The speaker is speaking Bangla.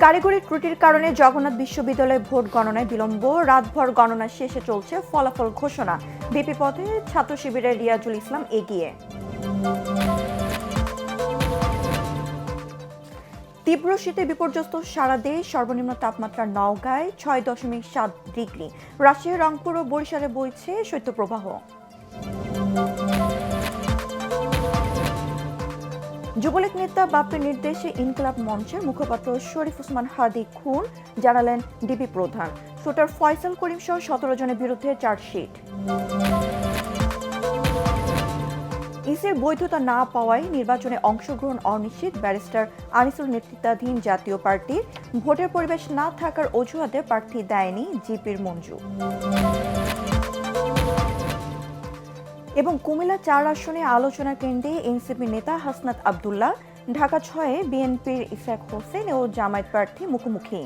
কারিগরি ত্রুটির কারণে জগন্নাথ বিশ্ববিদ্যালয়ে ভোট গণনায় বিলম্ব, রাতভর গণনা শেষে চলছে ফলাফল ঘোষণা। বিপি পথে ছাত্র শিবিরের রিয়াজুল ইসলাম এগিয়ে। তীব্র শীতে বিপর্যস্ত সারা দেশ, সর্বনিম্ন তাপমাত্রা নওগাঁয় 6.7 ডিগ্রি। রাজশাহী, রংপুর ও বরিশালে বইছে শৈত্যপ্রবাহ। যুবলীগ নেতা বাপ্পির নির্দেশে ইনকিলাব মঞ্চের মুখপাত্র শরীফ ওসমান হাদি খুন, জানালেন ডিবি প্রধান। শুটার ফয়সাল করিম সহ 17 জনের বিরুদ্ধে চার্জশিট। ইসির বৈধতা না পাওয়ায় নির্বাচনে অংশগ্রহণ অনিশ্চিত, ব্যারিস্টার আনিসুর নেতৃত্বাধীন জাতীয় পার্টির ভোটের পরিবেশ না থাকার অজুহাতে প্রার্থী দেয়নি জিপির মঞ্জু। এবং কুমিল্লা 4 আসনে আলোচনা কেন্দ্রে এনসিপি নেতা হাসনাত আব্দুল্লাহ, ঢাকা 6-এ বিএনপির ইসহাক হোসেন ও জামায়াত প্রার্থী মুখোমুখি।